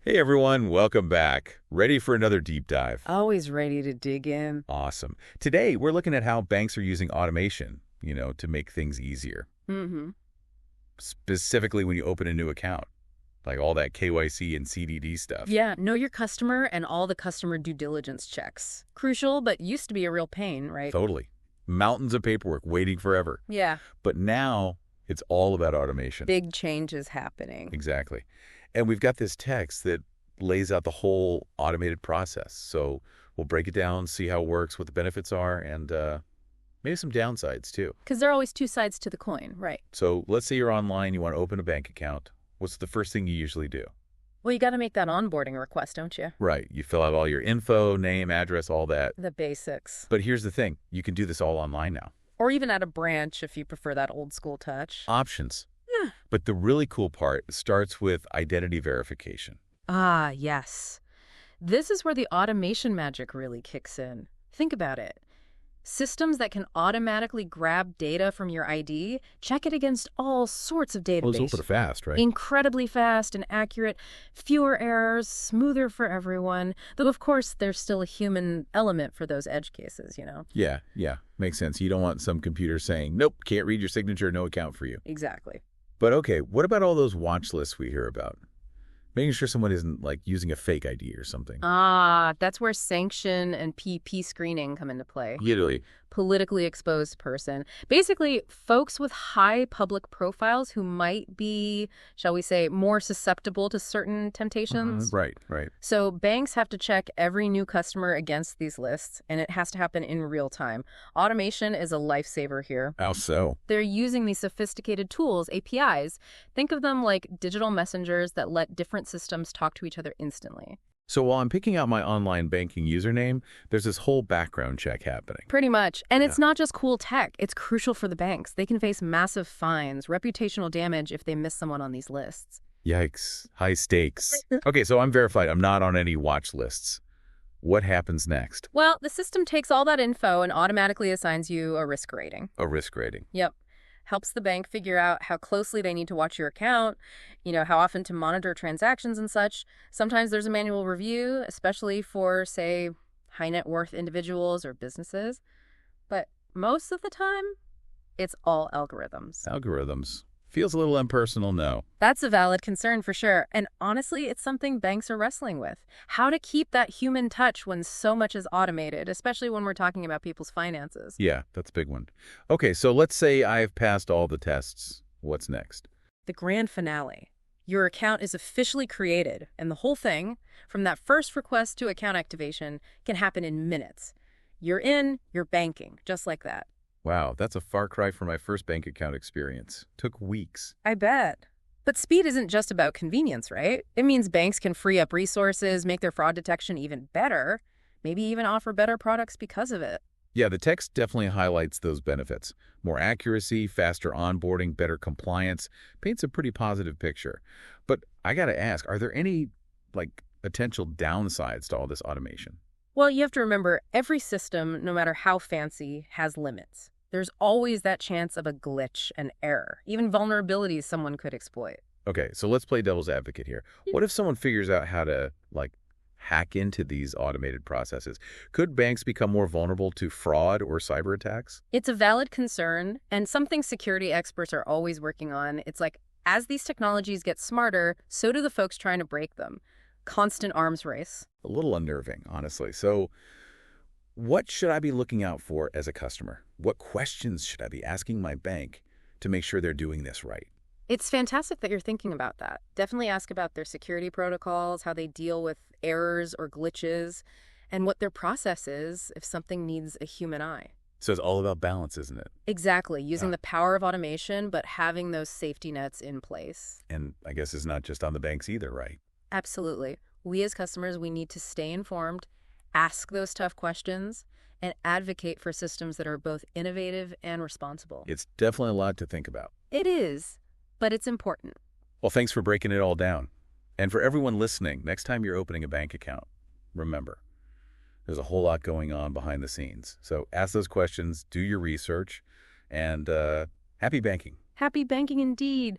Hey everyone, welcome back. Ready for another deep dive? Always ready to dig in. Awesome. Today, we're looking at how banks are using automation, to make things easier. Mm-hmm. Specifically when you open a new account, like all that KYC and CDD stuff. Yeah, know your customer and all the customer due diligence checks. Crucial, but used to be a real pain, right? Totally. Mountains of paperwork waiting forever. Yeah. But now, it's all about automation. Big changes happening. Exactly. And we've got this text that lays out the whole automated process. So we'll break it down, see how it works, what the benefits are, and maybe some downsides too. Because there are always two sides to the coin, right? So let's say you're online, you want to open a bank account. What's the first thing you usually do? Well, you got to make that onboarding request, don't you? Right. You fill out all your info, name, address, all that. The basics. But here's the thing. You can do this all online now. Or even at a branch if you prefer that old school touch. Options. Yeah. But the really cool part starts with identity verification. Ah, yes. This is where the automation magic really kicks in. Think about it. Systems that can automatically grab data from your ID, check it against all sorts of databases. Well, it's super fast, right? Incredibly fast and accurate, fewer errors, smoother for everyone. Though, of course, there's still a human element for those edge cases, Yeah. Makes sense. You don't want some computer saying, nope, can't read your signature, no account for you. Exactly. But okay, what about all those watch lists we hear about? Making sure someone isn't, using a fake ID or something. Ah, that's where sanction and PP screening come into play. Literally. Politically exposed person. Basically, folks with high public profiles who might be, shall we say, more susceptible to certain temptations. Right. So banks have to check every new customer against these lists, and it has to happen in real time. Automation is a lifesaver here. How so? They're using these sophisticated tools, APIs. Think of them like digital messengers that let different systems talk to each other instantly. So while I'm picking out my online banking username, there's this whole background check happening. Pretty much. And it's not just cool tech. It's crucial for the banks. They can face massive fines, reputational damage if they miss someone on these lists. Yikes. High stakes. Okay, so I'm verified. I'm not on any watch lists. What happens next? Well, the system takes all that info and automatically assigns you a risk rating. A risk rating. Yep. Helps the bank figure out how closely they need to watch your account, how often to monitor transactions and such. Sometimes there's a manual review, especially for, say, high net worth individuals or businesses. But most of the time, it's all algorithms. Algorithms. Feels a little impersonal, no. That's a valid concern for sure. And honestly, it's something banks are wrestling with. How to keep that human touch when so much is automated, especially when we're talking about people's finances. Yeah, that's a big one. Okay, so let's say I've passed all the tests. What's next? The grand finale. Your account is officially created, and the whole thing, from that first request to account activation, can happen in minutes. You're in, you're banking, just like that. Wow, that's a far cry from my first bank account experience. Took weeks. I bet. But speed isn't just about convenience, right? It means banks can free up resources, make their fraud detection even better, maybe even offer better products because of it. Yeah, the text definitely highlights those benefits. More accuracy, faster onboarding, better compliance. Paints a pretty positive picture. But I gotta ask, are there any, potential downsides to all this automation? Well, you have to remember, every system, no matter how fancy, has limits. There's always that chance of a glitch, an error, even vulnerabilities someone could exploit. Okay, so let's play devil's advocate here. What if someone figures out how to, hack into these automated processes? Could banks become more vulnerable to fraud or cyber attacks? It's a valid concern, and something security experts are always working on. It's like, as these technologies get smarter, so do the folks trying to break them. Constant arms race. A little unnerving, honestly. So what should I be looking out for as a customer? What questions should I be asking my bank to make sure they're doing this right? It's fantastic that you're thinking about that. Definitely ask about their security protocols, how they deal with errors or glitches, and what their process is if something needs a human eye. So it's all about balance, isn't it? Exactly. Using the power of automation, but having those safety nets in place. And I guess it's not just on the banks either, right? Absolutely. We as customers, we need to stay informed, ask those tough questions, and advocate for systems that are both innovative and responsible. It's definitely a lot to think about. It is, but it's important. Well, thanks for breaking it all down. And for everyone listening, next time you're opening a bank account, remember, there's a whole lot going on behind the scenes. So ask those questions, do your research, and happy banking. Happy banking indeed.